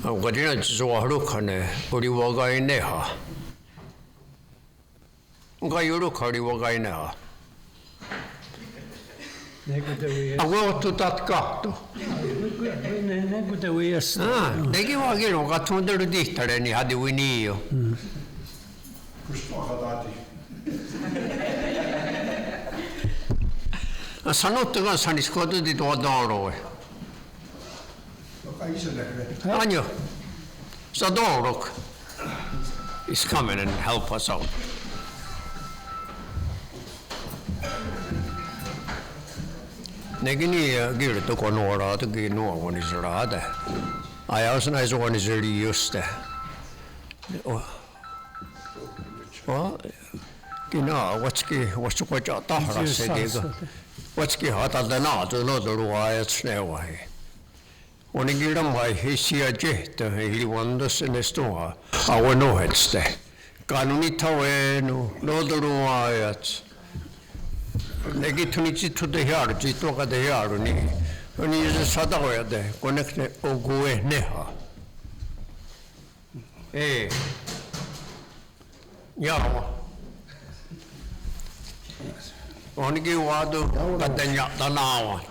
我这人只话路看呢，我的我该呢哈，我该有路看的我该呢哈。我都打卡都。Neki vaakin on katsonut tihtälle, niin hadi voi niin jo. Sanotte kanssa, niin skotuti tuo dooroi. Anjo, so doorok is coming and help us out. Negini kirjoittu kun nuoraa teki nuovonisraade. Ajaus näissä huoniseli just. Kina watski koja tahras sediga. Watski hatalta naatu lodurua ajat sneuahi. Oningidam vai hisia jehtä hilvandas nestua. Awanohetste. Kanunitawenu lodurua ajat. Negitunici to the yard, it took at the yard, when he is a Sadawa there, connected Ogue Neha. Eh, Yawa. Only give water, but then Yatanawa.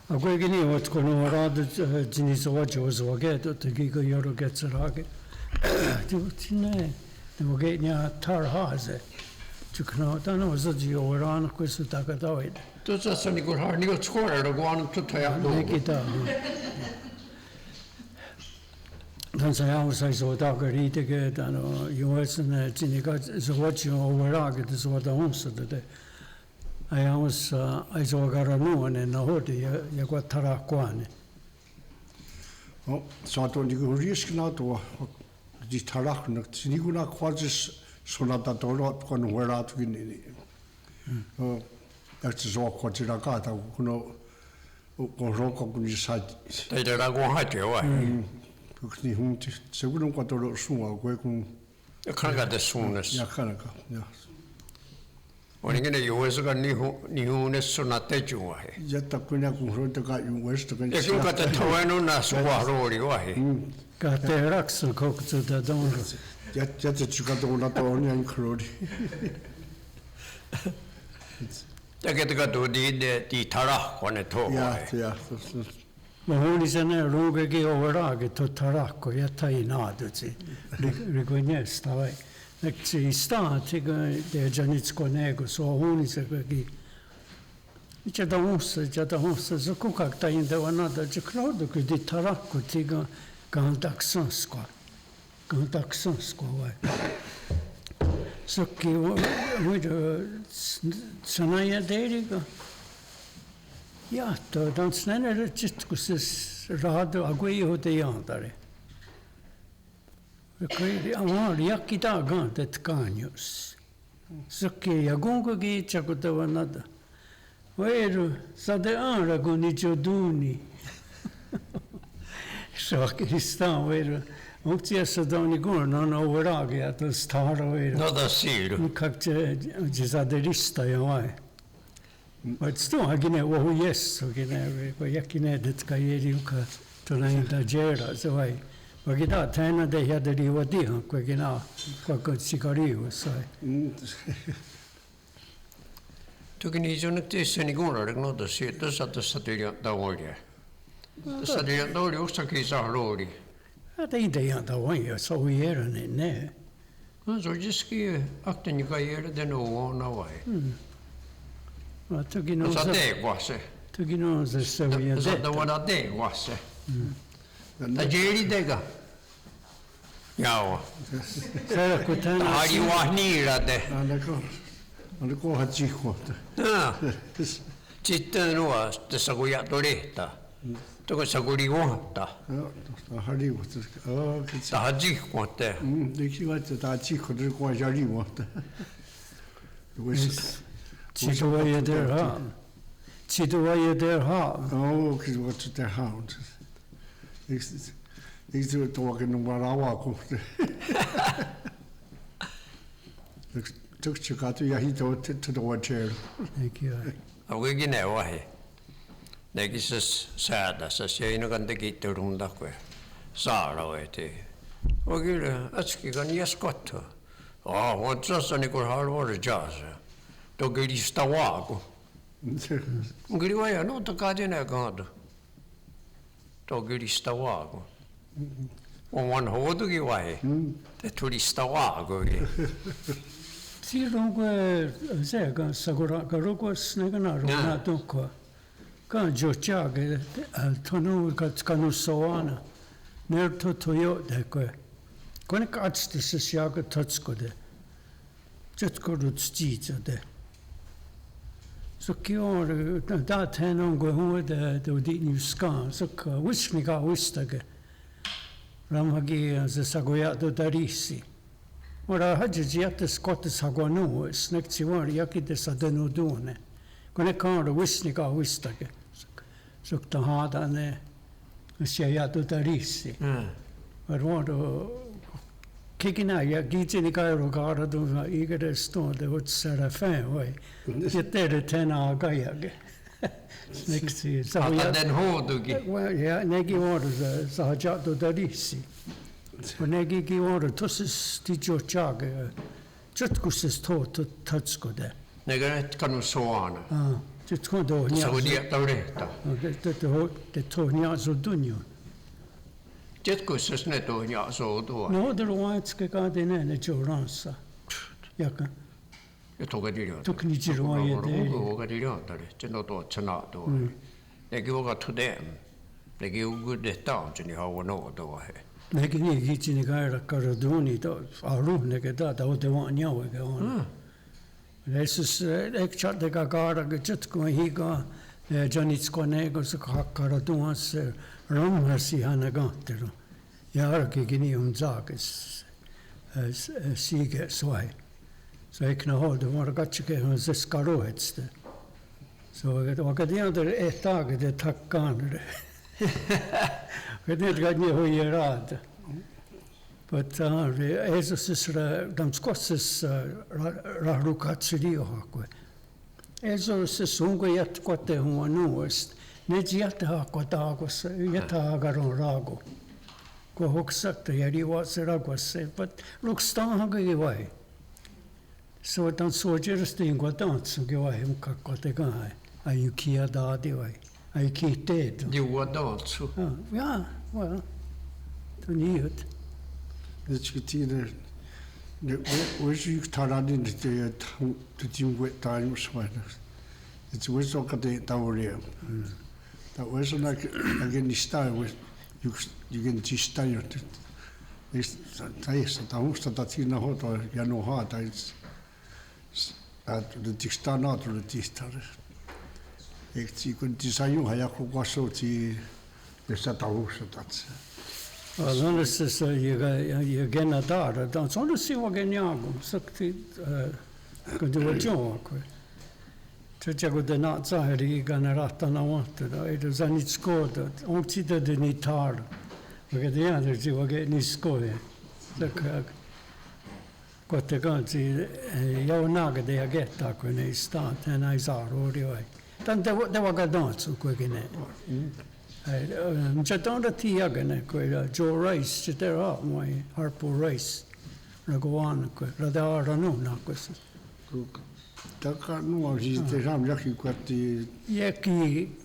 A Guigini, what's going on around the Genisawaja was a get to Giga Yoro gets a rocket. Devo che ne tarhase. Ciò che non so di ora questo taccatoid. Tu sai che har ni gått skolor och går tutto jag då. Dan sa ja sai so da garite che danno US cinica so what you over che so da onsa de. I so garano ne no hodi ya qua tarakwane. Oh, so to di risk na to di tarak na siniguna quadris sonata toro con wera to gini. Oh, that's so quadira gata kuno con rocco con i sai. Dai da con ha te wa. Ni hunti segundo quattro lo suo con kana da sunas. Ja kana ja. Oningene yuwesuga ni hunes sonate juwa he. Jatta kuna kun ronta ka yuwes to kan. E kun kata tawenu na suwa rori wa he. Ka te raksu koktu da donro. Jatta chuka to na to ni an krodi. Ja ke ka to di tara kone to wa he. Ja. Ma honi sene ruge che ora che to taracco ya tai naduci. Ricognesta vai. Ci sta che de janitsko nego so honi se che c'è da onsa so kuka ta inda wana da chkrodo che di taracco tiga contaction vai. So che we sanaya deriga. Ja, dan sneller chitkus rado agui hote yandare. Quindi amore yakita gantet kanyos. Sokki yagungo gi chakutava nada. Vero sade anra goni joduni. Shakistan vero. Uktia sadoni gur non overagi at staro vero. No da siru. Kakche jisaderista yawai. Ma sto agine wo yes agine ko yakine det kayeri uka tolainda jera so vai. Ma che da tena de ya de riwadi ha ko gina ko sikari sai. Tu che ni sono te se ni gona no da si to sa da olje. Sa de da olje usta che sa lori. A de idea da wanya so yera ne. No so jiski akten ni kayera de no na vai. Ma tu che non sa de quase. Tu che non sa so ya de. Da wana de quase. Da jeri dega. Yawa. Sera kutana. Hari wahni rade. Andako hachi khota. Chitta no te saguya toreta. To ko saguri wota. Hari wota. Oh, che ta haji khota. Deki wa ta haji khota ko jari wota. Chituwa ye der ha. Oh, che what der hound. Ik doe het ook in een warawa komt. tuksikatu ja hito tutoa Thank you. Auki ne wahi. Neki säädä, se ei kan teki turunda kuin saara eti. Oikein äsken jäs kotoa. On tuossa niin kuin haluaa jaasa. Toki lista waaku. Kyllä vai no takaa tänä kaadu. Toki lista waaku. On vanha otukin vai. Te tuli lista waaku. Silloin kun se kanssa, kun rukos näkönä ruuna tukkoa. Kan jotjage tonu kanusoana. Nerto toyo deko. Kun katstis jaga tatskode. Jetkorut stijade. Så kjør da tenner går hodet og de nu skal så wismiga wistage. Ramagi se sagoya do darisi. Ora haji jette skotte sagonu snekti var jakide sadeno done. Kun kan wismiga wistage. Så ta hada ne se do darisi. Var kikina ja gitini kairo gara do igere stode hot serafin vai. Jätte tena gajage. Snekti Ata den hoduki. Ja negi var sahaja do darisi. Och negi gi var tossis ti jotjage. Jetkuses to tatskode. Negat kanusoana. Jetkodo Se on nia. diettorehta. Det tog nia så dunjo. Jetkuisessa ne tuon ja soutua. No det var inte ska det ne joransa. Jaka. Ja toka dirjo. Tukni jirwa ye de. Toka dirjo tare. Teno tuo tsana tuo. Negi voka tudem. Negi ugu de tauntsini haua no tuo he. Negi ni gitini kaira karaduni to aru nege da te vaan nyawe ke on. Jesus ek chat de gara ke jetko higa janitsko nego se karadungas ramhasi hanagatero. Ja arki gini zakes sige swai. Så jag kan hålla det var gatchke hos skarohetste. Så jag kan det ett tag det tackan. Det är ju hur jag rad. But Jesus is de skosses rarukatsri hakwe. Jesus is sungo yat kote huonuost. Ne jiat hakotagos yat agaron rago. Ko hoksakta yari wasiragos but lukstan hagi vai. Så den soldiers thing got done så gå hem kakkote kai. Ai kia dadi vai. Ai kitet. Juo daatsu. Ja, well. Det nyhet. Det ska tida det was ju taradi det timwe time swana. Det was så att det tawre. Det var så när again i style with you can just style it. Det är så att hon att tina hota ja no ha det att det tistana att det tistare. Jag tycker inte så ju har jag också till det sätta huset att Allora se io gena dare, dan sono si va geniago, sakti quando gioco. C'è quando na zahiri generata na volta, da è zanit skoda, on ci da denitar. Perché di altri ci va che ni skoje. Tak quante ganzi io naga de agetta con i stat e ai zaro oi. Tanto devo gadanzo quelle c'è tanta tiagane quella Joe Rice c'è era mai Harpo Rice ragoan quella da ranuna questo Taka no si te ram jaki quatti Jeki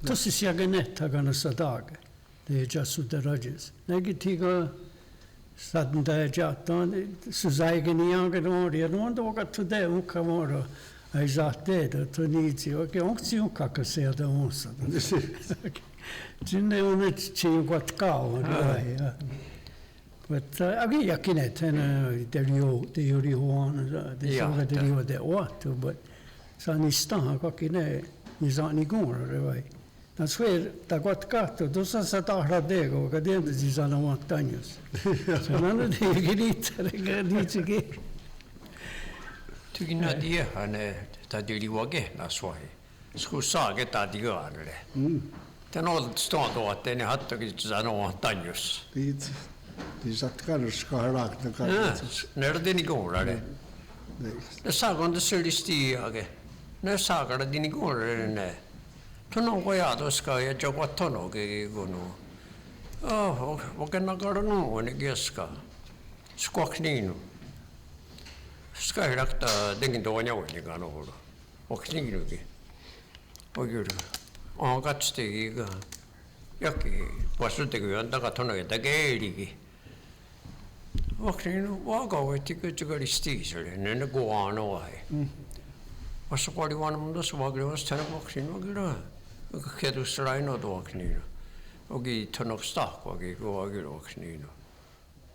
tosi siaganetta gana sadag de jasu de rajes negitiga sadda jatan suzaigen yaga no dia no ando ka tude un kamoro ai zatte da tonizi o che onzi un kakase da onsa Cinne on c'è quattro cavolo, but agi yakine ten the Rio the soga the Rio de what but sani sta kakine ni sani gora vai. That's where da quattro gatto do sa sta radego che dentro ci sono montagne. Se non è che dice che Tykin na die hane ta dili wage na swai. Sku saage ta digaare. Tän on stått att den hade tagit så någon tanjus. det satt kanske ska ha lagt det kanske. När det ni går där. Ne saakon tässä ylistiiake. Ne saakara dini kuorre ne. Tuno koja toska ja joko tono kekunu. Voken nakarnu ne keska. Skokninu. Skairakta dengin tonya woni kanu. Okninuki. Oikein. On katstegi ka. Jaki vastutegi antaa tono ja tekeeliki. Okninu vaakautti kyllä stiiselle ne kuano ai. Vasta kuoli vanhemmuutta suvakin vasta tänä okninu kyllä. Ketussa raino tuokninu. Oki tonoks tahkoakin kuvakin okninu.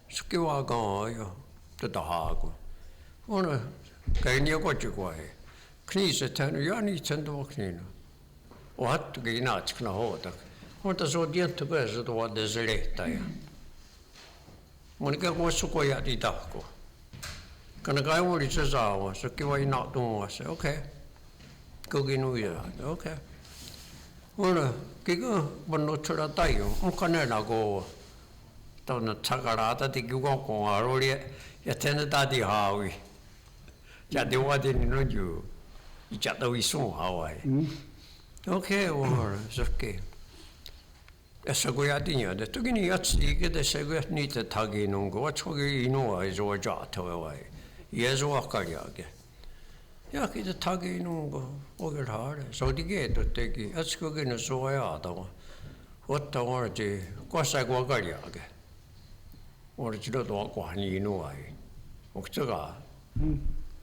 Suki vaakaa jo tätä haaku. On käin jo kotikuai. Kniiset hän ja niitsen tuokninu. Ohattukin naatskana hoota. Mutta se on tietty päässä tuoda se lehtäjä. Monika kuossu kojati tahko. Kana kai oli se saawa, se kiva ina tuossa. Okei. Koki nuja. Okei. Ona kiko vannotsura taju. On kanena ko. Tonna takarata tiki kokon aroli ja tänne tati haawi. Ja te wadin nuju. Ja ta wisun hawai. Okei, on se. Essa kujatinya, että toki niin jatsi, että se kujat niitä takinun, kun otsoki inua ei suo jaatava vai. Ja suo kaljaake. Ja kita takinun, kun oikein haare. Se oli keetot teki, etskokin ne suo jaatava. Otta orti, kossa kuo kaljaake. Orti tuo kohni inua ei. Onko se kaa?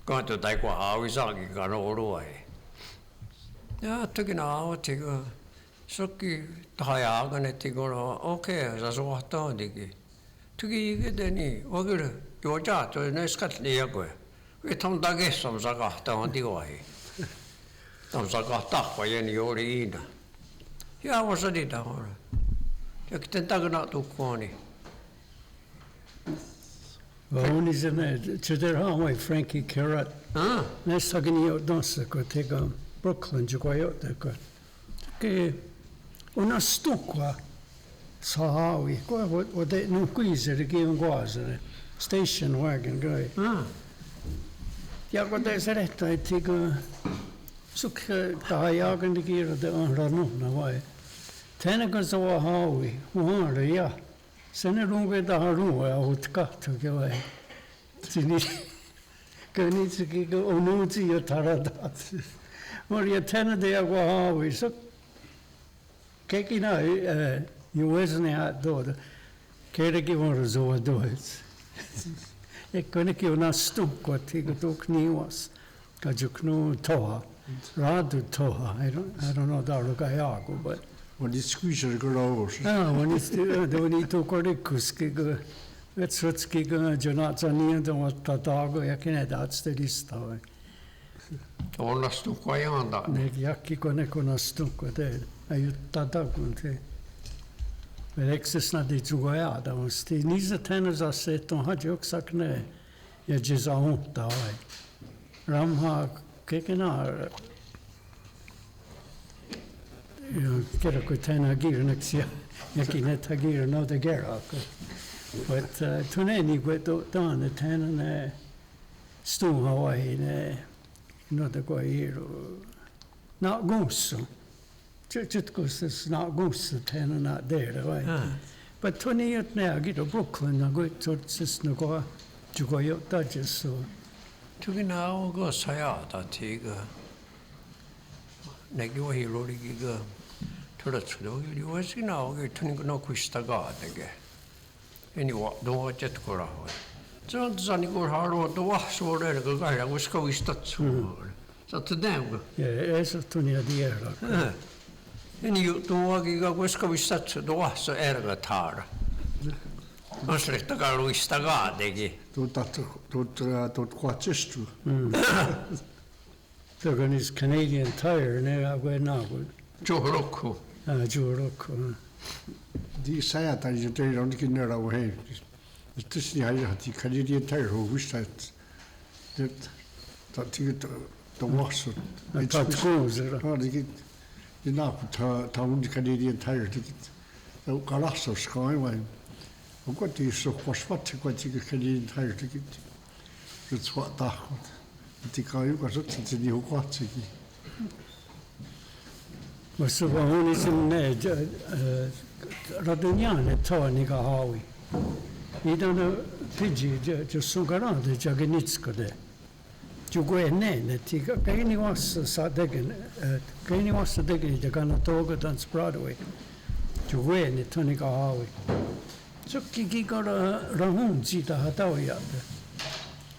Kanto tai kuo haavi saakin kanolua ei. Ja toki naavatti, kun sokki tahjaakan, että kun okei, se suhtaa teki. Toki iketeni, oikein juojaa, toi näiskat liiakoja. Että on takessam sakahtaa on tikoihin. On sakahtaa, kun jeni juuri iina. Ja on sadita on. Ja kuten takana tukkooni. Oni sen, että haamai Frankie Carrot. Näissäkin jo tuossa, kun teka Brooklyn, joka johtako. On astukua saavi, kun olet nyt kuiserikin on kuasere, station wagon kai. Ja kun te selehtaa, että sukka tahjaakan te kirjoita on rannuhna vai. Tänne kun se on haavi, muhaalle ja sen runke tahan ruoa ja oot kahtokin vai. Kun niitäkin on uusi jo taratat. Mutta tänne te joku haavi, Kekina juosne tuota. Kerrankin on suo tuossa. Ekkonnekin on astukko, että tuk niuas. Kajuknu toha. Raadu toha. I don't know tarluka jaaku, but. On dit squeezer geloos. On it tukorikuski, kun vetsutski, kun Jonathan on ottaa taago ja kenedaat stedista. On astukko ajanta. Ne jakki kun astukko tehdä. Ajuttaa takun te. Vedeksessä näitä juoja, mutta niissä tänne se, että on hadjoksak ne ja jisa uutta vai. Ramha kekenaa. Kerro kun tänne kirneksi ja kinetä kirnoita kerraka. Mutta tunne niin kuin tuonne tänne stuuha vai ne noita kuin iru. Na gussu. Tutkustas na gussa tänne na där vai. But tunne att när jag går Brooklyn na går tutsis na går jugo jo tajus så. Tuki na onko sajata tiga. Näki ohi rolikiga. Tulatsudo juosi na onko tunne no kuista gaatege. Eni wa do jetkora ho. Se on sani kun haluaa tuo suoraan kun kaira koska vistatsu. Satte näkö? Ja se tunne tiedä. Eni tuokin koska vistatsu tuossa ergatar. Osretta kaluista gaategi. Tuot kuatsistu. So is Canadian Tire ne agwe nagu. Juhurukku. Juhurukku. Die zei dat je tegen dan die naar daar heen. Het is niet hij die Canadian Tire hoe wist het. Dat die de was. Dat goed er. Ja, die nou die Canadian Tire die ook galas zo schaai maar. Ook wat die zo was wat die Canadian Tire die het wat dag. Tika yuka sotsa tini hukatsiki. Mas hon sen raduniane toniga hawi. Idan pigi sugarande jagenitska de. Jugue ne tika kaini was sadegen kaini was sadegen jagana toga dans Broadway. Jugue ne toniga hawi. Sukki gigara rahun zita hatawiya.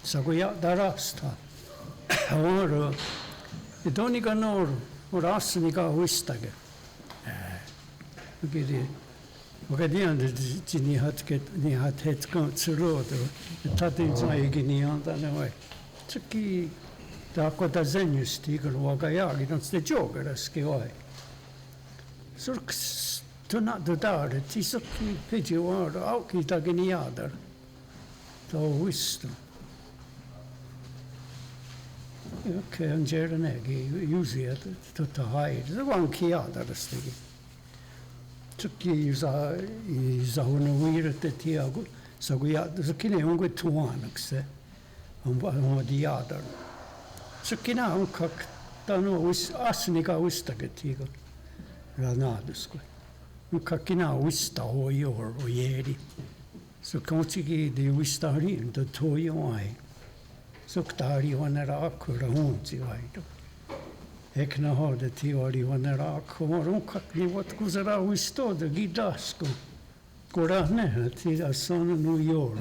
Sagoya darasta. Ora idoniga noru. Rasniga huistage. Ogediande ni hat het kantsrodo. Tatin sai ni anda noi. Tski da kota zenius tiger wagayagi non ste jogger skioi. Surks tona dodare tisokki pigi war auki tageniader. To huisto. Okej, en gärnägi usia tutta haid. Det var en kiada det stegi. Tukki isa hon wirte tiago. Så jag så kille hon går tuanaxe. Hon diada. Så kina hon kak tano asnika ustage tigo. Ranadusko. Hon kakina usta hoyor och jeri. Så konstigi det usta rin det tojo ai. Suktari vanera akkura hunti vaido. Ekna hade tiori vanera akkura unkakli vat kuzera uistode gidasko. Kura ne ti sono New York.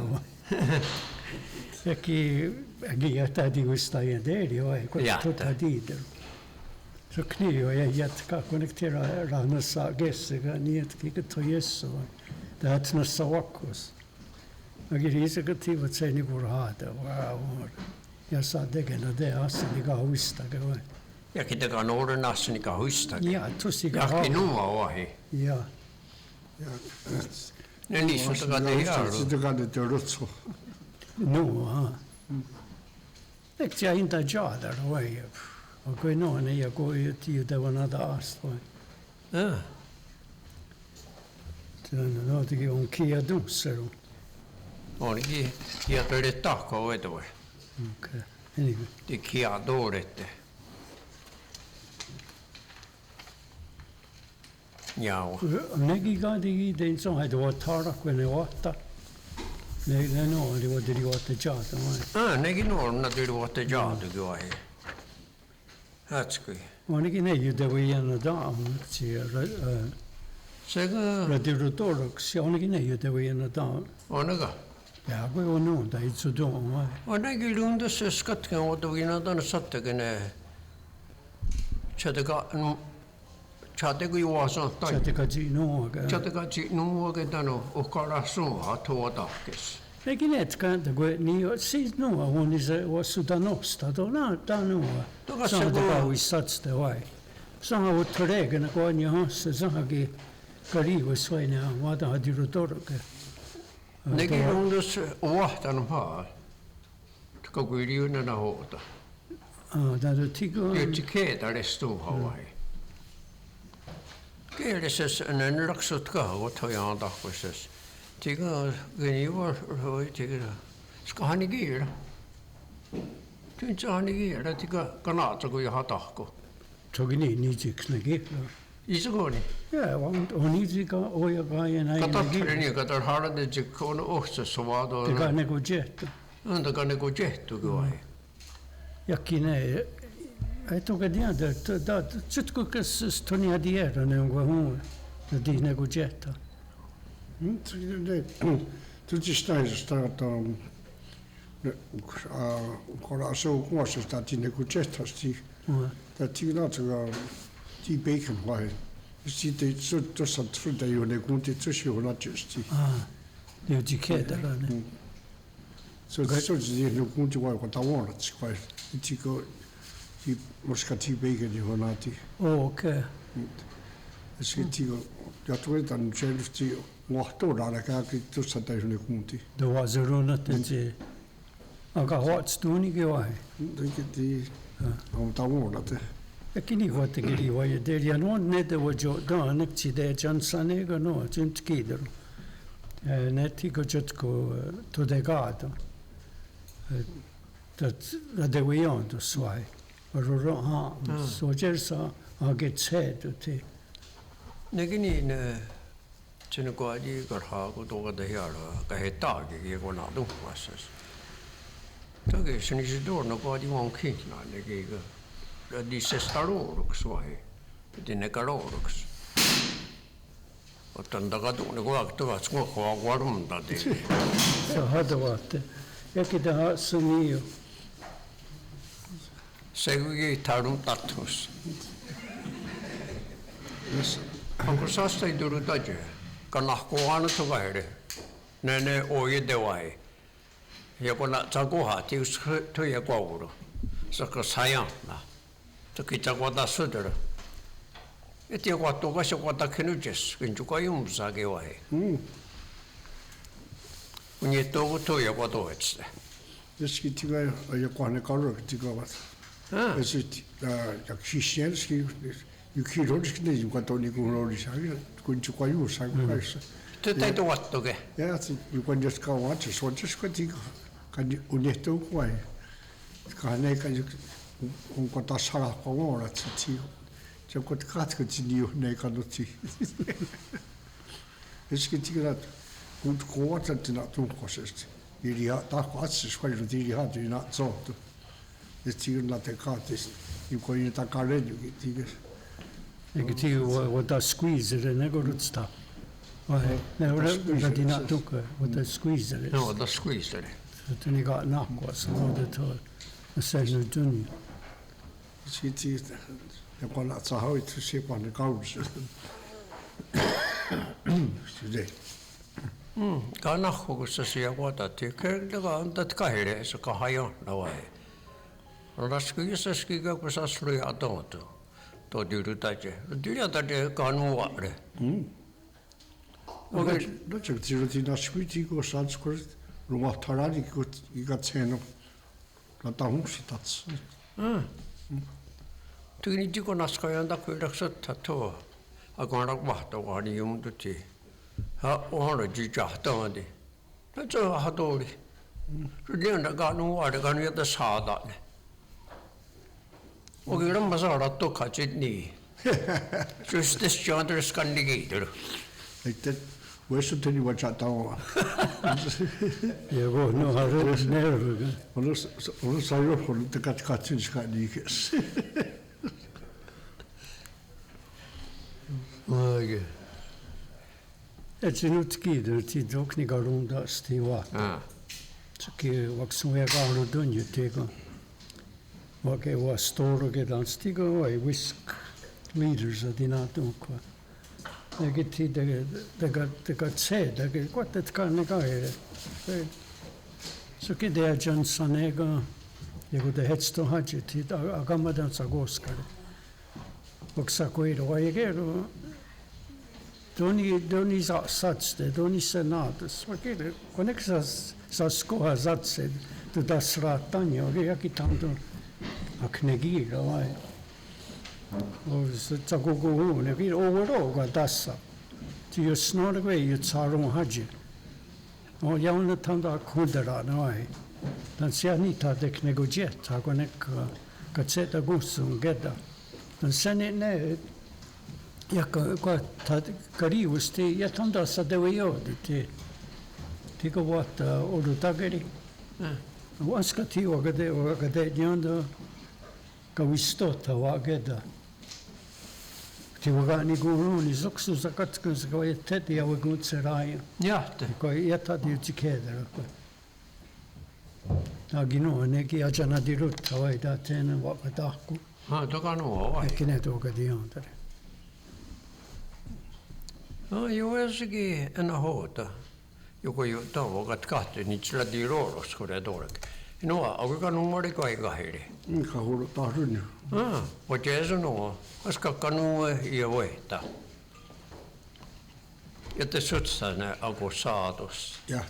Eki agiyata di ustaje deri oi tutta dider. Så knio jag ka konnektera ranasa gessiga niet kike to yesso. Det är nästa vakos. Agirisa kativa tseni kurhada. Wow. Ja sa degen det asniga huistage. Ja kitaka nuoren asniga huistage. Ja, tusiga. Ja kinua ohi. Ja. Ja. Ne niissä takade jaaru. Sitten kanne te rutsu. No, Ek ja inte jadar vai. Och kui no ne ja kui tiu det var nada ast vai. Ja. Tän no tigi on kia dussero. Onkin hiatoille tahko vetoi. Okay. Anyway. Det kia dårete. Ja. Negi gadi den som hade varit tara kunde åtta. Ne no det var det åtta jata vai. Nekin nuorna tyruotte jaadu juohi. Hatskui. Onegi ne ju det var en dam till Sekä radiotorox. Onegi ne ju det var en dam. onega. Ja, kui on no da itsu do vai. Onegi lundas skatken odovina dan sattekene. Chategu juosan tai. Chateka ji no ga. Chatega ci nuoge dano ukara suha tuotakes. Negi net kan da kui ni siis no on se was sudanosta do na da no. Toka Sa se da go. vi satste vai. Sa ha utregen ko ni has sa gi karivo soina vada radiotorox. Negi lundas uahtan paa. Tuka kuiliuna na hoota. Da do tigo. Yksi keetare stuuhavai. Kielessä en raksut kahvot hojaan tahkoisessa. Tiga geniva roi tiga. Skahani kielä. Tyntsahani kielä tiga kanaatsa kun jaha tahko. Togi ni jiks negi. Isogoni. Ja, on iziga oja kai näin. Katattelin katar harade jikkoon ohtsessa vaado. Tiga niinku jetto. Antakaa niinku jehtu kuai. Jakine etukäteen da tsutku kes stonia diera ne onko hon. Da di niinku jetta. Tutsi staisesta että kora so kuosesta tinne ku chestasti. Da tignatsuga ti bacon vai. Sitten så tuossa trodde ju ne kunti tuossa on justi. Det är jiketa ne. Så det ne kunti vai ko tawona tskoi. Tiko ti moskati bacon ju honati. Okej. Se tiko ja tuetan selvästi wahtoda la kaikki tuossa täysin ne kunti. Det var zerunat det. Aga hot stuniga vai. Det on tawona te. Kini hoitekiri vai delia no ne de vojo da nekti de jansanega no jintkider. Ne tiko jotko to de gado. dat de we on to swai. Ro ha so jersa a get said to 내기니 저는 거기 걸하고 도가 대야라 그 다게 이거 나도 왔어. 저게 신이도 너거디 원키나 내게 이거 디세스타로 그소해. 디네카로 그소. 어떤 다가도 내가 악도가 좀 과거로 다데. so hada wat. Yaki da suniyo. 세국이 다른 따투스. 한국 사스이 들었다지. 간나고 하는 토가 해래. 내내 오예 대와이. 여거나 자고하 디스 토예 과우로. 그래서 사양나. 저기 자고다 쓰더라. 이때 과도가 쇼과다 캐누제스. 근주가 용사게 와이. 운이 또고 또 여고도 했어. Jeski tiga ja kohane kalor tiga wat. Es ist ja Christianski 유키로르ski ne yuka to ni kunori saga kunchu kwayu saga kaisa. 뜻대도 왔도게. Ja, yuka jeska wat so jeska tiga kan uneto kwai. Kane kan un kota sara kongora tsi. Joko kat ko tsi ne kan tsi. Eski tiga gut kwata tina tu kosest. Ili ta kwatsi swai ili ha tu na zot. Es tiga na te katis. Yuko ni ta kare tiga. Ik zie wat dat squeeze er en ik sta. Dat die na toeken wat dat squeeze er is. No, dat squeeze er. Toen ik had nakwas, dan dat het zei nu doen. Siti ja kon at sa hout se på den kaus. Sidi. Kanahko se sia wata te kerga antat kahire se kahayo nawai. Raskuisa skiga ko sa slui atonto. To dirutaje. Dirutaje kanu ware. Okay, dat je het na spuiti ko sanskrit, ruma tarani ko iga tseno. Na ta humsitats. Tuni diko naskayanda kuilaksat tato. Agarak wahta wani yumduti. Ha ohara jijahtamadi. Nacho hadori. Rudenda kanu ware kanu yata saadane. Ogiram masara to kachitni. Just this chandra skandigator. Ik dit wist het niet wat je dan. Je wordt nog altijd nervig. Ons zei je voor de katkatin skandigas. Oge. Het is nu skider, het is ook niet rond dat stiwa. Så wat som jag gav doen je tegen. Wat ik was store dan stigo och whisk leaders att dina ook. Jag get till det got said det gott det kan jag göra. Så det är Johnson jag det hets to hade till agamadan sagoskar. Och så kör då jag gör Doni sats det, doni senatus. Vakile, konexas sa skoha zatse, tu da sratanja, och jag kitando aknegira vai. Och så tagogo hon, vi overoga dassa. Ti ju snorve ju tsaron haji. Och jag undrar tanda kundera vai. Dan sia ni ta de knegojet, ha konek katseta gusum gedda. Dan sen ne ja kariusti ja tanda sa de vejode ti ko vata odu tageri vanska ti ogade nyanda ka vistota vageda ti vagani guruni zoksu zakatskun sa ko eteti ja vagutserai Ja, det. ko eta di tikeder ko agino neki ajana dirut vai da tena vakataku Ja, då kan nog vara. ekinet ogadi yonder. Ja, joissakin en hoota. Joku jo tavokat kahti, niin sillä diroros, kun det dåligt. No, aika numari kai kahiri. Ka hulu tahdun. Mutta se no, koska kanu ja voita. Ja te sutsane agu saatus. Ja.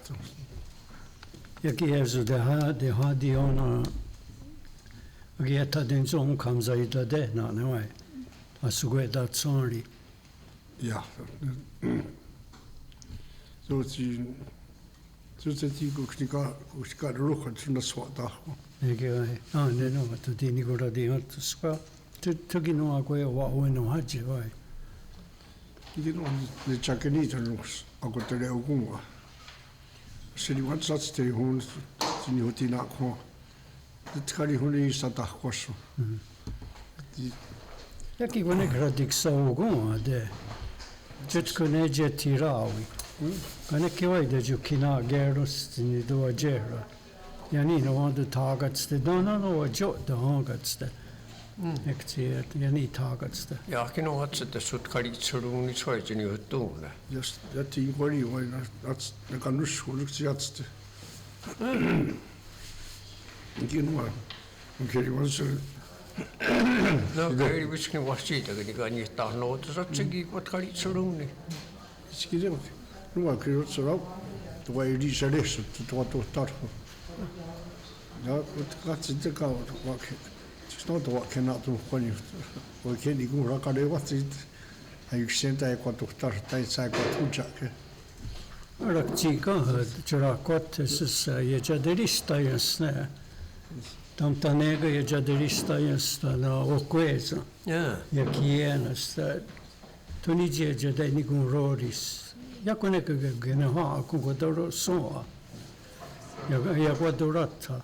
Ja kievzu det hade ona Ageta den som kom sig till det när nej. Alltså gå det sorry. Ja. Så ti go knika ruha tuna swata. ne no, tutti ni gora di otto spa. Tutti no a quei wa o no haji vai. Ki no le chakeni tanu ako te reo kunga. Se ni wat sats te hun tini hoti na ko. Te tikari huni i sata koso. Ja ki kone gradik sa o gonga de. Jet kone je tirawi. Kone ki vai de ju kina geros tini do a gera. Yani no wanda tagats de no jo de hangats de. Ektiet yani tagats de. Ja kino atset sut karitsuruni soitini huttuuna. Just ja tiin kori vai na kanus huliksi jatste. Ki no on keri was No keri viskin vasita kini kani tahno tatsigi kot karitsuruni. skide. Nu har keri så då. Då var ju så det så då tarko. Ja, kat sitten ka wa snart då kan att du kan och kan ni gå raka det vad det är ju sent att jag tar tai sai ko tuja. Raktika chura kot sis je jaderista jasne. Tam tanega je jaderista jasna na oqueza. Ja. Ja kiena sta. Toni je jade ni gun roris. Ja koneka gena ha ku godoro soa. Ja godorata.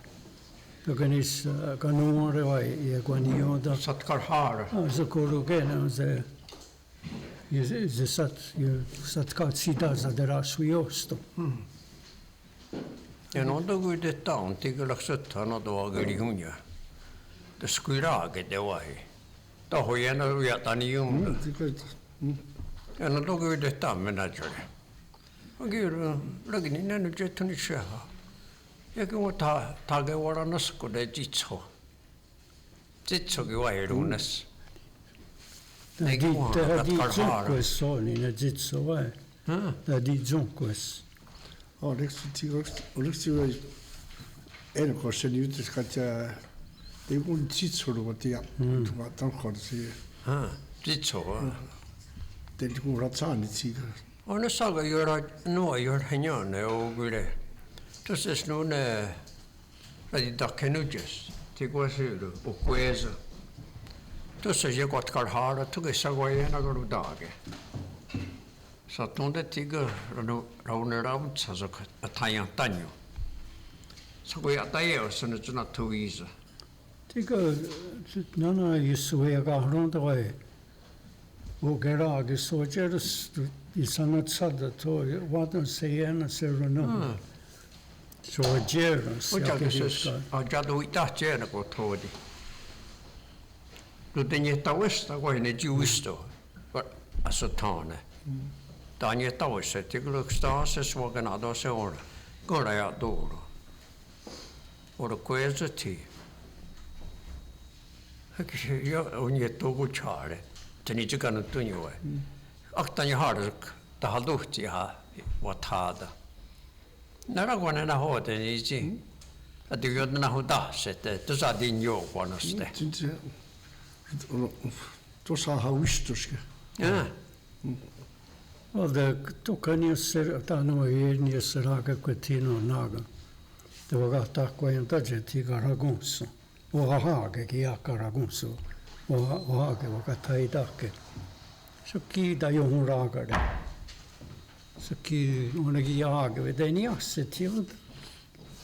Ganis kanore vai ja kwanioda. Satkar hara. Så koro gena ze je sat kat sida za derasuiosto. Ja no da kuidetta on tikulakset hana doageri hunja. Da skuirage de vai. Da hojena uitani jum. Ja no da kuidetta menagere. Agir lagini nanu jetuni shaha. Ja kun tage waranas ko de jitso. Jitso ki vai runas. Da di questo ni na jitso vai. Da di questo. Ja, det är en kurs i det ska jag det är en tidsord vad det är. De kan se. Jitso. Det går att ta ni sig. Och nu sa jag gör henjane och gure. Entonces no ne la da kenujes. Ti guasiro o quesa. Entonces jag got karhara tog sa goyena go dage. Så att någon det tiger rauneram så att tajan tanjo. Så går jag där och sen så att tuisa. Tiga nana yisuya ga ronda vai. O gerage sojeres i sanat sada to vadan sejena serona. Sojeres. Och jag så jag då inte tjäna på todi. Då den jag tawsta går in i justo. Alltså tane. Tanya tausse, tikulukstaase suoganado se on. Korea tuuro. Ora quesa ti. Ja on jettu kuchare. Tani tikanu tunjue. Aktani hark tahalduhti ha wathada. Narakone na hote ni ji. Ati yodna huda sete tusa din jo konaste. 진짜 또 사하위스도ske. Ja. Da to kan je ser ta no je seraga quetino naga. Da vaga ta ko en ta ti garagunso. O ha ke ki akaragunso. O ha ke vaga tai ta ke. So ki da yo hun raga de. So ki ona ki ya ke de ni asse ti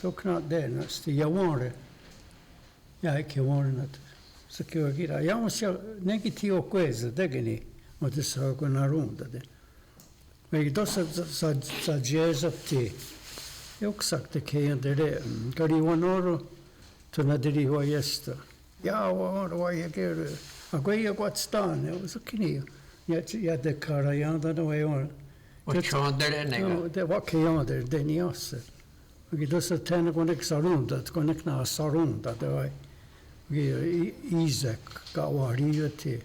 to kna de na sti ya wore. Ja ke wore nat. So ki ki da ya mo neki ti o quesa de ke ni. Ma te sa ko na runda de. Men då så jazz upp till. Jag sagt det kan det kan det vara några tunna det var gästa. Ja, vad jag gör. Jag går stan och så kan jag det kara jag då var jag. Och chandere nega. Det var kan det ni oss. Och då så tänker jag att jag runda, att jag knä så runda det var. Isaac gav det till.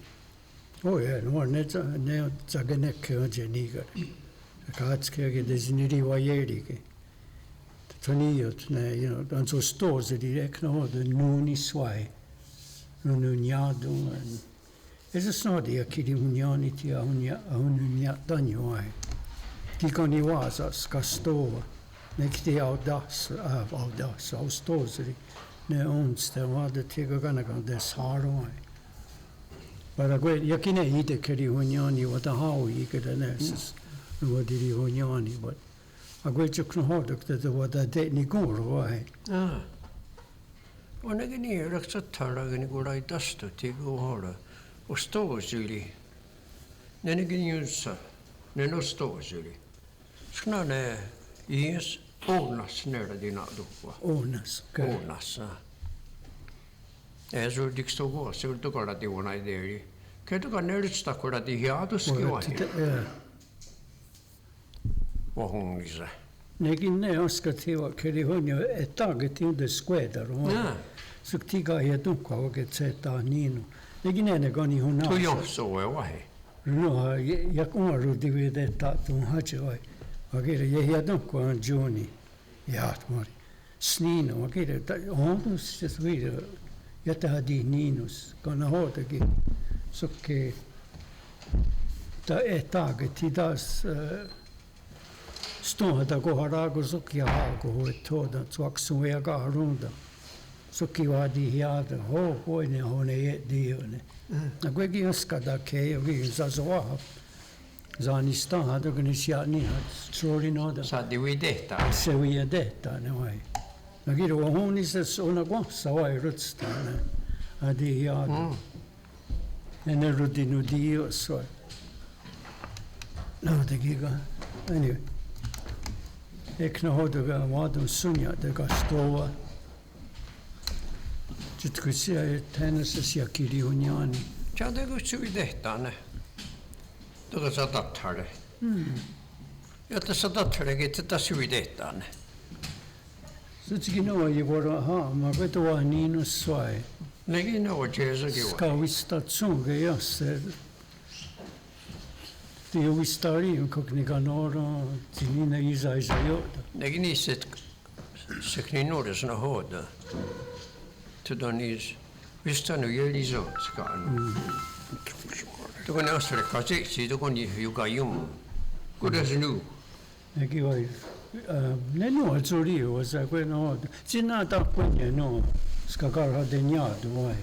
Oh ja, no ne zagene kje nigar. Katske ge deziniri vajerike. Toniot ne, dan så står det direkt nå det nuni swai. Nuniado en. Det är snart det jag kiri unioni till unia danjoai. Ti kan ni vasa ska stå. Nekti audas av stoseri. ne onsdag var det tiga kanakan des haroai. Para koe, jakine ite keri honiani, wata hau I kera neses, nuo diri honiani, but a koe chukno hodok te wata te ni koro ai. On egen ni raksatara geni kurai tasto tigo hora. O stoosili. Nene geni junsa. Nene o stoosili. Skna ne ies onas nera dina dukwa. Onas, kai. Onas. Sur diksto go, sur tukara di wona ideri. Keto ka nerista kura di hiatu skiwahi. Ohungisa. Nekin ne oska tiwa keri honio e target in the square ro. Suk tiga ja tukka oket se ta ninu. Nekin ne goni hona. Tu jopso e wahi. No, ja kumaru divide ta tun hachoi. Agere je ja tukka on Juni. Ja, mori. Snino, agere ondus se svira. Ja ta di ninus. Kana hotakin. Sukke ta e target i das Stonhata koharago sukki haago hoitoda tuaksu ja kaarunda. Sukki vaadi hiada ho ne hone ye dione. Na kueki oskada ke jogi zazoa. Zani Stonhata kun siani hat trolinoda. Sa di vi tehtaa. Se vi detta ne vai. Na kiro honi se ona gossa vai rutstana. Adi hiada. Ne rutinu dio so. No te giga. Anyway. Ekna hodaga vaadun sunja tega stova. Sitten siellä tänässä kiri uniani. Tja det går så vi tehtaa ne. Tuoka satattare. Jotta satattarekin tätä syvi tehtaa ne. Sittenkin noin ei voida haama, vetoa niin on suai. Nekin ne on jeesakin vai. Skavista tsunge jasse. Tio vistari koknika nora, tinina isa jota. Nekin niissä sekni nuorisena hoida. Tuota niissä. Vista nu jäli skaan. Tuoka ne osrekkaa seksi, tuoka ni joka jum. Kuidas nu? Nekin vai. Ne nuo zuri osa kuin no. Sinä tappoi no. Skakarha den jaadu vai.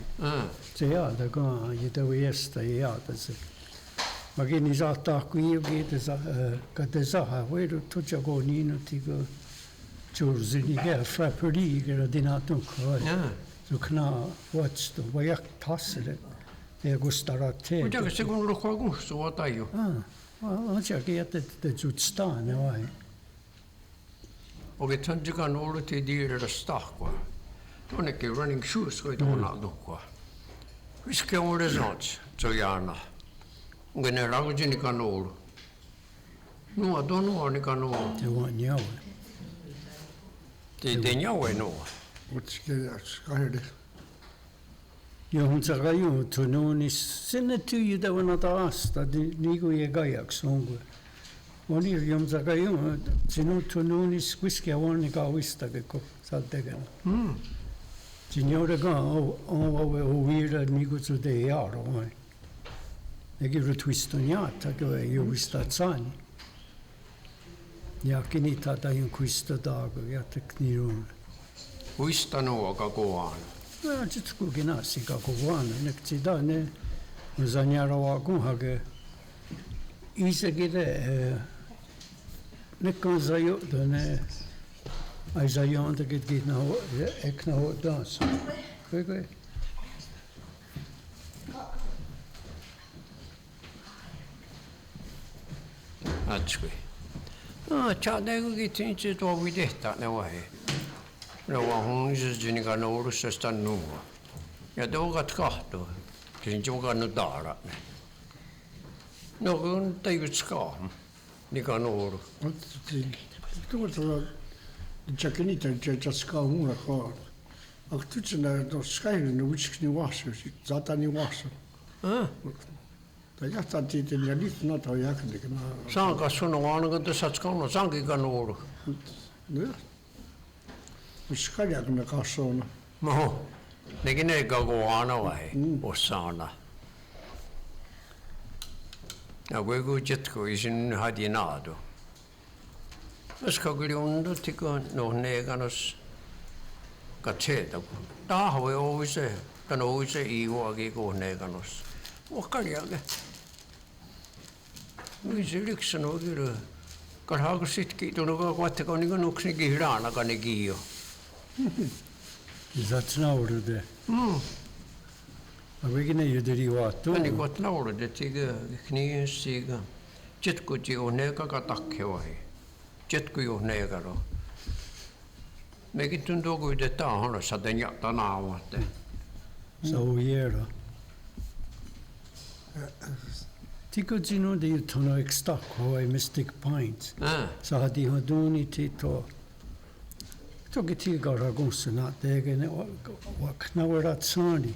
Se jaada kan jita viesta jaada se. Mäkin saattaa kuitenkin että saa voida tuoda ko niin tiga churzi ni ke frapperi ke dinatun kai. Så kna watch vai tassele. Ja gustarate. Kuinka se kun lukko kussua taju. On se että jutstaan vai. Olet tanjikan ollut tiedä stahkua. Tuonnekin running shoes kai tuona lukkoa. Viske on resons, so jana. Onko ne raukujini kanulu? Nuo tuo ni kanulu. Te on joo. Te nyaue nuo. Utskahde. Johon sä kajuut on, niin sinne tyhjitä on taasta, niin kuin ei kajaksi onko. Oli johon sä kajuut, sinut on, niin kuiskia on niin kauista, kun sä oot tekemään. Siinä joudutaan on viedä niin kuin se ei jaro vai. Eikä rutuiston jaata, kun ei juvistat saani. Ja kinita tajun kuista taago ja tekniin. Kuista nuo kakuaan. No, sitten kukin asiakkaan kuvaan. Nyt sitä ne zanjaroa kun hakee. Isäkin ne kanssa johtaa ne. Ai saa johontakin kiinni ekna hoitaansa. Kai. Atskui. No, tjade kukin tinsi tuo vi tehtaa ne vai. No on hunnisessa niin kuin noudussa nuo. Ja tuokat kahtoa. Siinä on nyt taara. No kun täytyy skaam. Niin kuin noudu. Tuota jakinita jaska huna ko. Aktuitsena to skainen uskni wasu, zatani wasu. Tai jahtatiin ja nyt nota jaknikin. Saanko sun vaan kun tässä skonna saankin noudu. No. Uskalla kun kasona. No. Nekin ei kakuana vai osana. Ja kun jatko isin hadi naado. Oska kyllä undut kun no ne kanos katseta ku. Tahoi oise, tano oise iuagi kohneekanos. Wakariage. Miksi riksen oikein. Karhaako sitkin tunukaa kuitenkaan niin kuin nuksinikin hiraanakaan ne kiio. Zat naurude. Avikin ei yhderi vaattu. Ani kuat naurude tiga kniin siga. Jetkuti on neeka takkevahi. Jetku jo neekaro. Mekin tuntuu kuin että tahon saten jättää naamatte. Se on hieno. Tiku sinun de tuno ekstakko Mystic Pines. Saati ihan duuni tito. Toki tilkara kussana tegene vaikka naurat saani.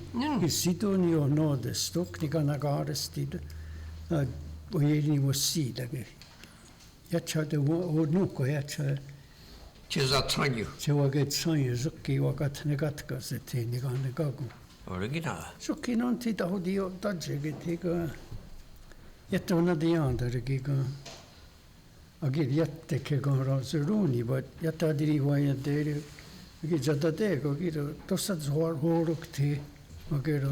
Sitoni on nodes tuknikana kaarestid. Ojeni was siitäkin. Jätsä te nukko jätsä. Chisatsanju. Se oikein sanju sukki vakat ne katkaisettiin niin kanne kaku. Original. Sukki on tita hodi jo tajjekin tiika. Jätte on näitä jaantarikin. Agil jättekin kan se ruuni, mutta jättää dirivajan teille. Agil jata teeko kiro. Tossa huorukti. Agil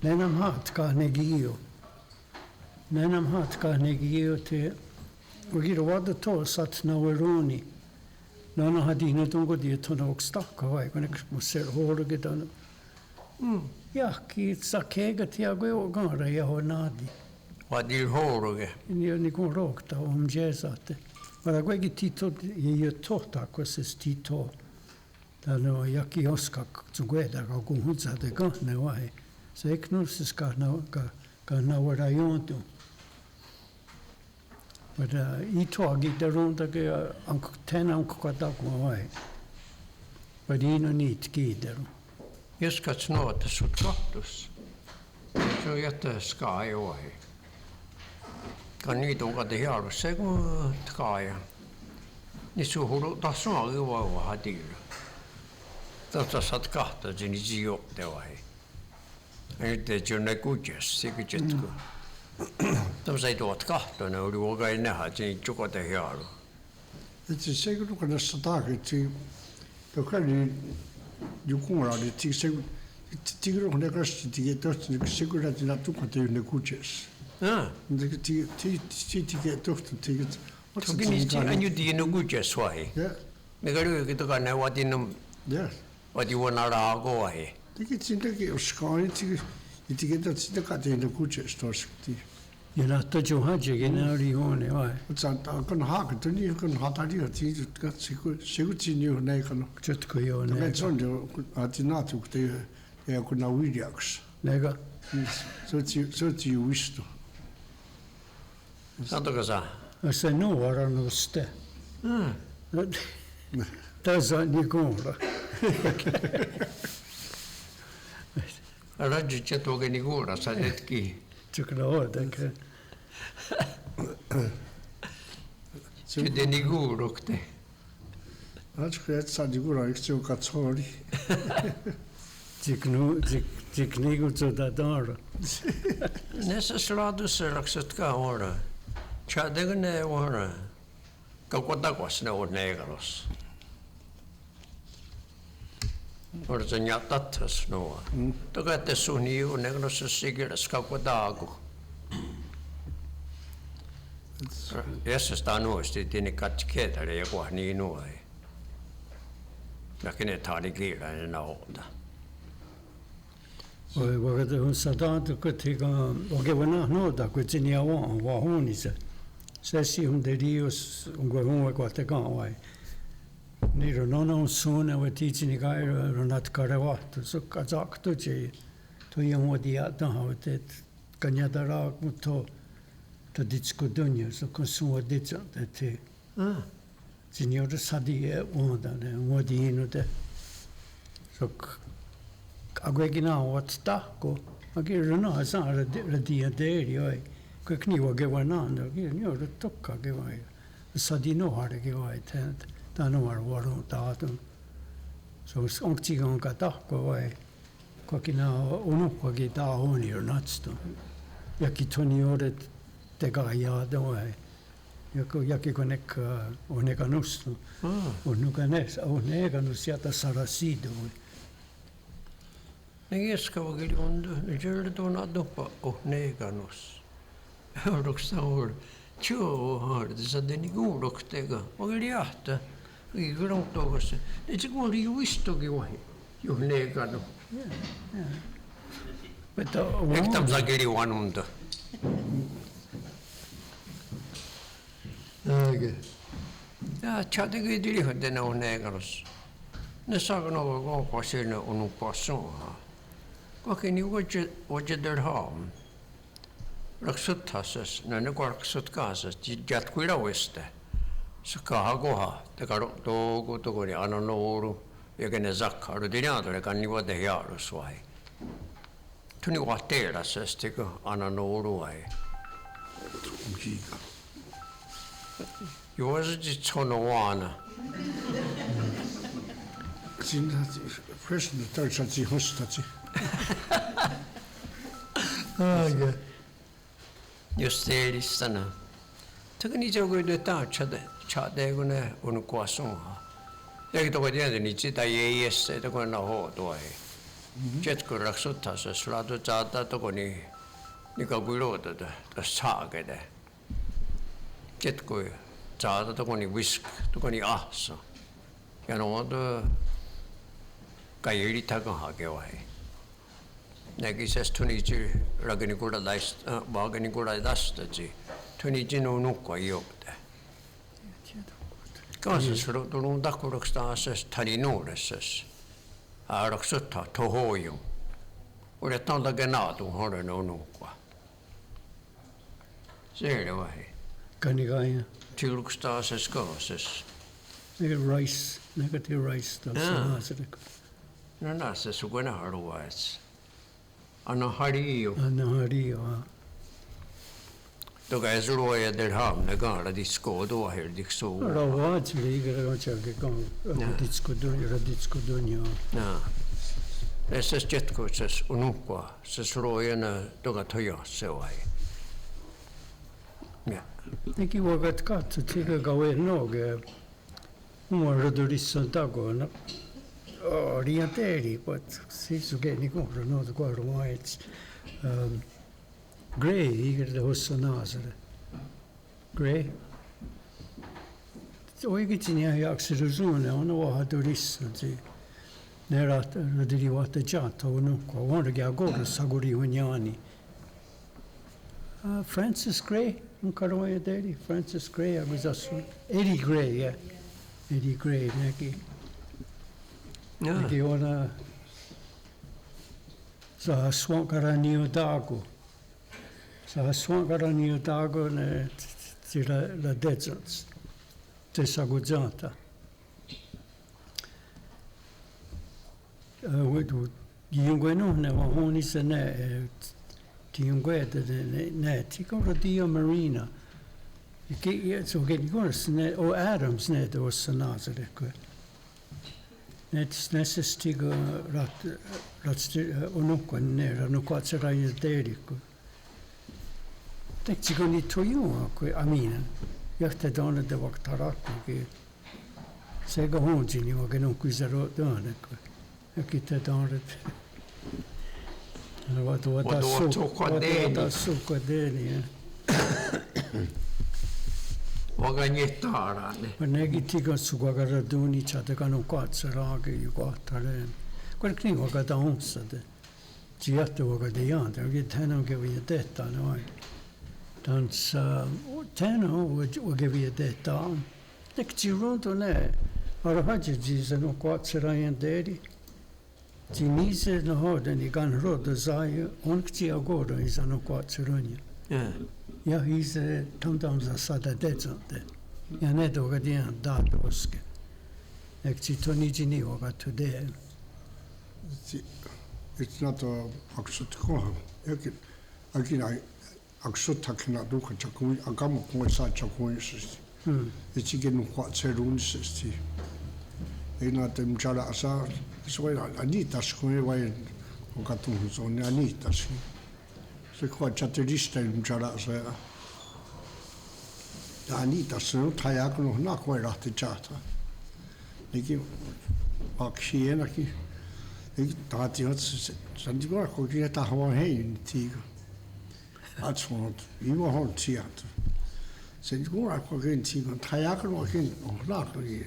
nenam hatkaa ne gio. Nenam hatkaa ne gio te. Agil vada tossat naue ruuni. No hadina tunko tietona okstakka vaikka ne musse huorukit on. Jahki sakegat ja go gara ja honadi. Vadil horuge. Niin kuin rohta on jeesatte. Mutta kuitenkin tito ei ole tohtaa, kun se tito. Täällä on jaki oska, sun kuitenkaan kun hutsaatte kahne vai. Se ei knussis kahna voida juontua. Mutta itoakin taruntakin tänä onko katakua vai. Mutta niin on niitä kiiteru. Jos katsoo, että sut kahtus. Se on jättää skaa joahi. Kan niitä on kate hialus se kun tkaaja. Niin suhuru taas on hyvä hatilla. Totta saat kahtaisi niin sijoittavahi. Ja nyt ei ole ne kutjas, se kytjetku. Tuossa ei tuot kahtoa, ne oli oikein nähdä, että niitä kate hialu. Että se kun kannassa taakse, joka niin joku on että se kun ne kanssa tosta, se kun näitä tukate ne kutjas. Toki niistä on jo tiennyt kutjas vahi. Mikä löykin takana on vatinut, vativuonna raako vahi. Siinäkin uskaa, että sitä kateen kutjas tuossa. Ja näyttää johonkin, ne oli huone vai. Mutta kun haakattu, niin kun haatali, että se kun siinä jo näikano. Jotko joo ne. Tämä on jo, että natukte ja kun on viljaksi. Nega. Se on jo vistu. Sanotaanko sä? Se nuorannuste. Tässä on niin kuulla. Rajut ja tuokin niin kuulla, sä netkin. Tykkä ootankin. Sitten niin kuulukte. Ratsko jätsää niin kuulla, eikö se ole katsooli? Tykkä niin kutsutaan taara. Näissä slaatusserakset kauan. Tjädekö ne on? Kauko takwas ne on neikalos. Orten ja tattas noa. Toka että sun juu neikalos sikiläs kauko taaku. Jässästä nuosti tiini katkeetare ja kuah niin nuoi. Ja kenet haali kiiläinen nauta. Vaikka on sataan, kun oikein vanha noita, kun sinne on huonissa. Se on rios, onko huone kohtakaan vai. Niin on suunna, että tiitsini kai on natkare vahtu. Se katsaktu, että toi on muotia tähän, että kanjata raak, mutta ditsko dunja, se on suunna ditsa, että sinne on sadia uudane, muotiin, että Aguekin ovat tahko, akin rana saa radia teeri oi, kun kniva kevan anda, akin joudut tokka kevai, sadi nohare kevai, tämä nuor vuoron taatun. Se on onka tahko vai, kokina unukkakin taa honi on natstu, jaki toni odet teka jaada vai, jaki konekka on eka nustu, on nuka nes, on eka nus jata sara siidu vai. Negeska vagili undu, jörde tuona doppa ohneeganus. Euroksta ol, tjoo hardi sa deni kuuloktega, vagili jahta, igrongtogossa. Et se kun oli juistogi vahi, johneeganu. Ek tam sa kiri vanunda. Ja, tjadegi dilihotena ohneeganus. Ne saganova koko siinä unupassuha. Kokini wajeder ham. Raksut hasas, ne korksut kaasas, jatkuilla weste. Se kahakoha, te karo togo togoni ananouru, ja kene zakkaru dinaatore kanni vuote hiarus vai. Tuni vahteeras, teko ananouru vai. Kiika. Juosit sonoana. Siinä president toisaalta hostati. Just teelistana. Takani jogoide chade gune unquasonha. Eki toko tiedä ni sitä jeesse toko na ho toi. Jetko raksutta se slado chata toko ni ka guilota ta saagede. Jetko chata toko ni whisk toko ni ahsa. Ja no kairi takan hakewai. Näkises tuniji ragini kuda laista, vagini kuda lastaji. Tuniji no nukka jokte. Kansas tulun takuroks taas tani nuudessas. Raksutta tohoju. Udet tanta genatu hore no nukka. Siellä vai. Kanigaya. Tiluks taas skaases. Rice, negative rice tuossa. No näissä sukuna haluaisi. Anna hariu. Toka ei sulla ole del hamne gaara disko tuo herdiks suu. Rauhaat liikere on tjälke disko dunja. No. Tässä jetkoitsessa unukua. Se sulla toka toja se vai. Ja. Nekin voivat katsoa, että eikä kauhean noge. Muodorisson takana. Orienteri, but siis okei niin kuin noita kuormaits. Gray, ikä hossa naasere. Gray. Oikein ihan jakserusuune on ohadurisson si. Nerat radiri vahte jato unukko. Onregia gorus saguri hunjani. Francis Gray, un karoja deri. Francis Gray, aguzasun. Eddie Gray, yeah. Eddie Gray, näki. Näki ona sa swankarani dago. Sa swankarani dago ne tira la deserts. Te sagujata. Wedu yungweno ne wahoni se ne tiungwede ne tikoro dio marina. Så kan det gå och Adams ned och Nazareth. Nästa stiga rat och någon ner och kvart så där det. Det går ni tojo aminen. Jag tar då det var tarat que se go honjini och que non quisero done. Jag kitte då det. Vad då så kodeni. Vaganjettaarani. Nekin tikas sukuakarra duuni chatakan on katsaraake ju kohtaren. Kun kring vakata onsade. Tiatte vakata janta. Oikein tänään kävi tehtaan noin. Tansa tänään kävi tehtaan. Tekti runto ne. Arhaji se no katsarajan teeri. Tinise no hodeni kan roda sai. Onkti agora isa no katsaranja. Ja hiise tamtamsa sada detsonte. Ja ne toga dian daatoske. Ek titonici ni oga today. It's not aksut koha. Akin aksut takina duka chakui agama koi sa chakui sisti. It's again what serun sisti. Ina tem jala asa so anita skoi wai okatum so anita si. Se qua chatterista in jala sa. Anita so tayakuno na koi rahti chata. Niki aksienakin. Ik taati hot san di ko ki ta ho hei ni tigo. Atswont iwa hon tiat. Sen di ko ki tigo ta ya ko ki la ko ki.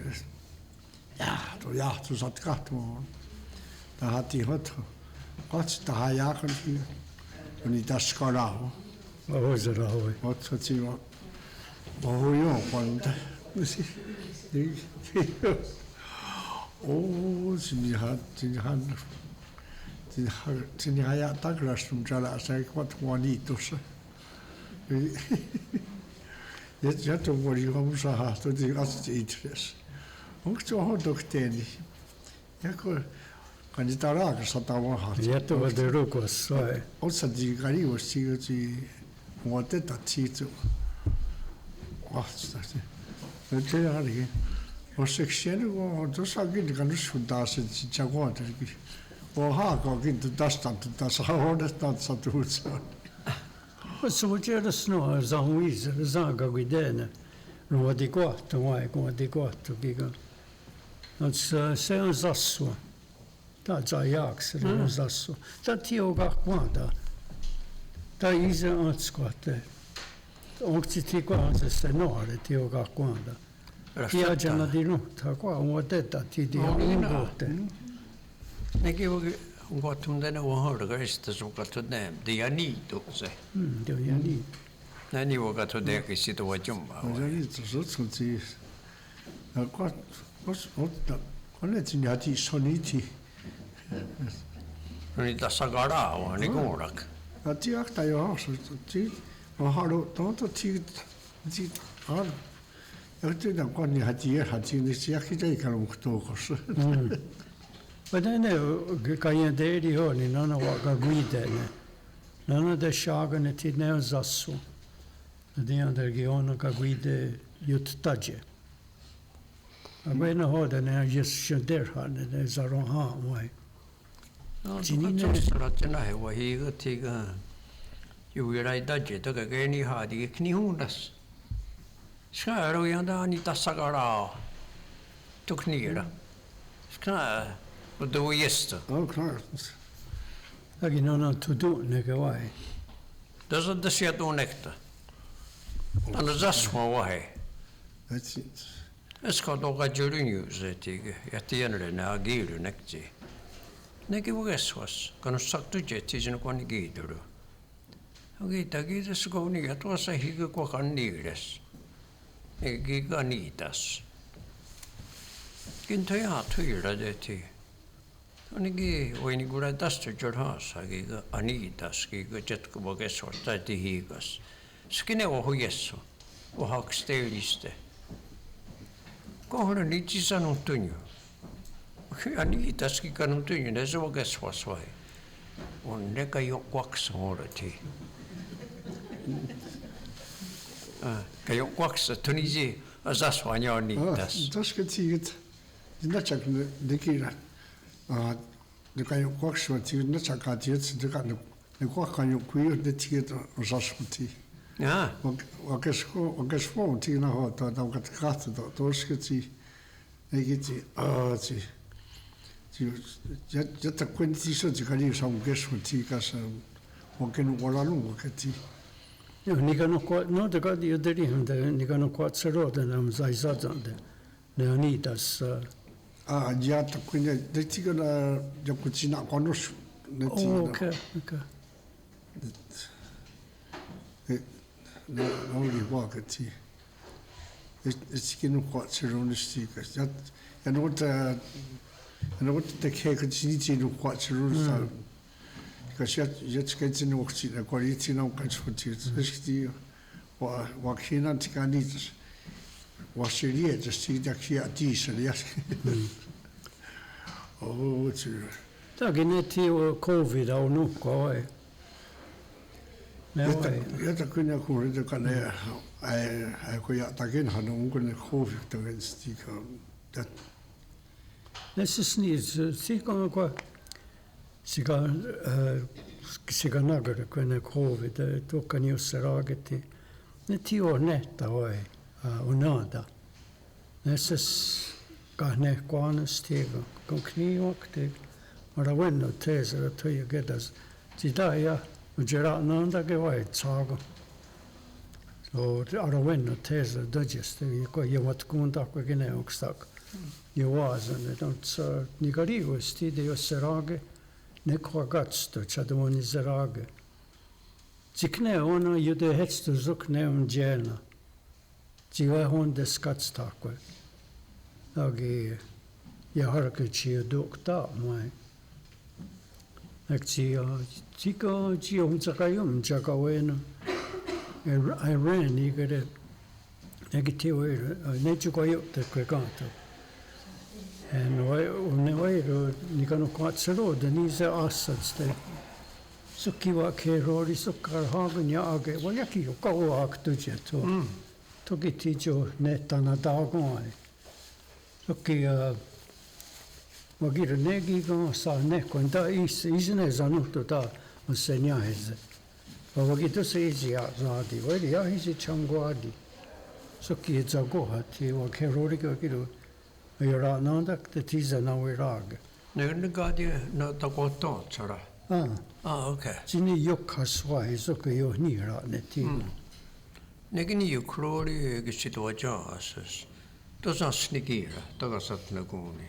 Ja, tu zat kat mo. Ta hati hot. Wat ta ya ko ki. Ni ta skora. Ozera hoi. Wat so ti mo. Mo yo kwanta. Musi. Oh, sie hat ja Taglastum Jala, sei quat Juanitos. Jetzt hat er wohl die Ramsa hat und die ganze Interesse. Und so hat doch den. Ja, kann ich da ragen, so da war hat. Ja, to de rukos, sai. Und so die Gari was die wollte da Tito. Was das? Das ist ja o seksiyonu o dosagin kanus fundasen chagota ki o ha ko kin dastan dasahornestan satutsa So c'era sno zahuiz zaga guidene no di quattro mai come di quattro giga non se un zasso da zajax un zasso da tio ga quanta da is un squatte on ti qua se no tio ga quanta Viaggiano di notte, qua ho detto ti dico un botte. Nekin on kohtunut tänne vuonna kaista sukattu näin. Ja niitu se. Ja niin. Näin niivu katso tekin sitovat jummaa. Ja niitä sotsun siis. Ja kos otta. Oletsin ja ti soniti. No niitä sakaraa on niin kuurak. Ja ti akta jo hausu. Ti on halu tonto ti halu. Ja tiedän kun ni hati niin sielläkin ei kalun tuokossa. Ma ne kajen teedi on, niin on vaikka guidene. Non de shagane ti ne zassu. Di andergi on ka guide juttaje. Abuena hoda ne jes shenderhan ne zaron ha mai. No, katsotaan näin voi hiigotiga. Juurai daje toka geni haadi knihunas. Skääro janda ni tassakaraa. Tukniira. Skää mutta voi jästä. Ja klar. Lagi non to do ne ka vai. Tässä on tässä tunnekta. Anna zasma vai. That's it. Eska toka jyrynjyysetiga ja tienre nää giiru nekti. Neki vuosvas, kanus saktu jetti sinne kun giiduru. Giita giides kouni ja tuossa hiiku kokan niides. Giga niitas. Kinto ja tyylä tehti. Onnekin voin kuulla tästä jorhaassa giga anitas giga jetkuva kesvas tai hiikas. Skine on huijessu. Ohaks teyliste. Kohden itse sanottuin. Ja niitäskin kannattuin, ne se on kesvas vai. On ne kai jo kaksi muodoti. Kai jo kaksi, tunisi asasvaan jo niitäs. Tässä tiedät. Nächak ne kira. Ne kai jo kaksi vai tiedät nächak tiedät ne kan ne kuakan jo kuiu ne tiedät asasvuti. Ja. Oikeastaan siinä hoitaa, että katsotaan tosketi, eikin jättä kun tiisot kali saun keskusti kanssa onkin olla luoketi. Jo ni kan no det kan ju det inte ni kan nog så då den sai satande. Ne anitas. Jättä kun det tikana joku siinä konus ne tiina. Okei. No oli vakati. Eskin quattronisticas. Ja noita kekatsiniti no quattrosta. Kasi jetsketsin noxina qualitina katsfutit. Esti wa kinan tikanitas. Wa seria just kia diesel. Oh, tsyr. Taginetti covid au nukko vai. Jätä kyllä kuulee, että ei kun jätäkin hän on kun ne covid stika. Näissä sniis sika nagare kun ne covid tukkan jossa raagetti. Ne tio netta vai unada. Näissä kahne kuanas tiega kun kniokte Ora wenno tesa to you get us. Jidaya, ujera nanda ke vai tsago. So ora wenno tesa digest you go you what kunta ko gene okstak. You was and it don't nigarigo sti de serage ne kwagats to chadoni zerage. Cikne ono jude hetstu zukne un djena. Civa hon de skatstakwe. Agi ja harke ci dokta mai. Ek ci cika ci umzakayum jakaweno. I ran igere. Egitiwe ne chukoyo te kwekanto. En ne wairo nikano kwatsero denise assadste. Sukiwa ke rori sukkar hagen ja age. Wajaki jo kaua aktuja to. Toki tijo netana dagoani. Toki wagira negi go sa neko nda isne zanuto da usenyahize. Wagito se izi azadi. Wadi ya hizi chamguadi. Soki zagohati wa ke rori giro. Yora nanda te tiza na wirag. Ne gadi na takoto tsara. Okay. Jini yokaswa isoka yo nira ne ti. Negini yukrori gishito jasas. Dosa snigira, tagasat naguni.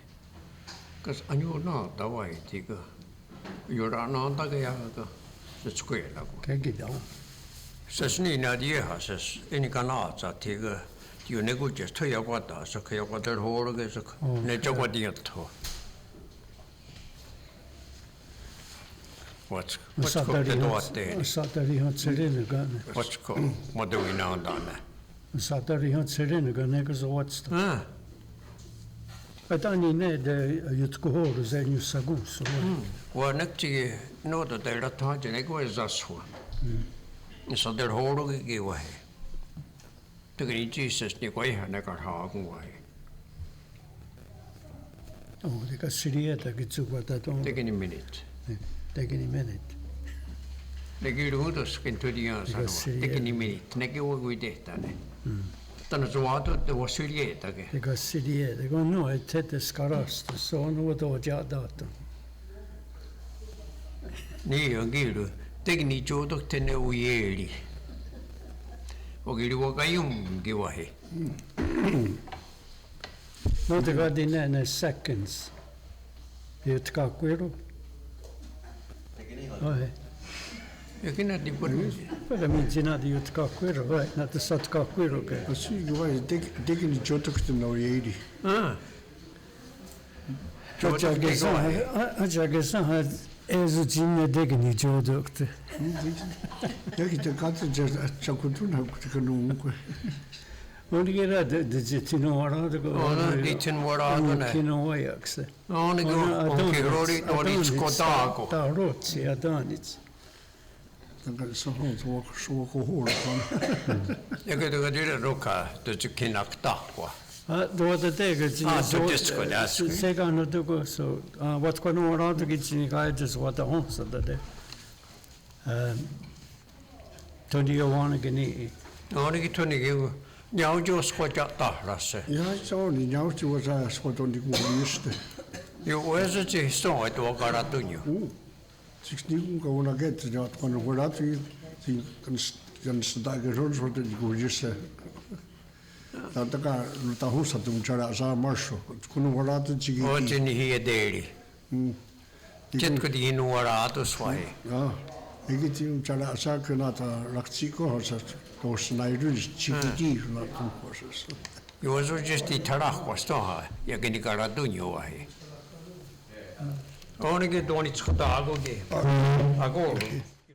Kas anyo na dawai tiga. Yora nanda gayaga. Square. Kegida. Sasni nadia hasas. Any kanata tiga. You negotiate to Yawata, so Kayawata Horgas, Nejawadiato. What's called the Duarte? Satari had Serenagan. What's called? What do we know done? Satari had Serenagan, negus what's the. But I need Yutko, then you sagus. Well, next year, no, that they're not talking, it was us one. So they're holding it away. Tugni Jesus ni koi hana kar hagun wai. Oh, they got Syrieta Gitsuba. Take any minute. Take any minute. They give us into the answer. Take any minute. Neki we did that. Tanazwato the was Syrieta. They got Syrieta. They go no, I take the scaras, the son with Ojadato. Ni Giru, take any jodo tene uieri. Ogiri wakayum giwahi. No, they got in seconds. Yutkakwiro. Oh, you cannot depend. But I mean, you're not the Yutkakwiro, right? Not the Satkakwiro. I see you guys digging the jotok to know 80. Ajagesan had Ezugina digging jodokte. Jaki kate chakutuna kutukanungu. Only get the Jitino or the go. Oh, Ditin were on the Kinoax. Only go on Kirori or it's Kotago. Tarotsi, Adonits. So cool. You get to do the roca, the Chikinak Takwa. The day, second to go. So, what's going on around to get in guides what the homes of the day. Tony, you want to get me? Only Tony, you now just what you thought, Yeah, it's only now to was asked what on the used. You was a song at Wakaratunio. 16 go on get the job on the word can start the roads what you go just say. Taka Lutahusa to Charaza Marshall, Kunuarata Chigi. What's in here daily? Jet could in Warato Sway. Ah, I get you Charaza Kunata Raxico or such those Nairus, Chigi, not horses. You was just the Tarak was to her, Yaganikaratuno. Only get on its Kotago game. I go.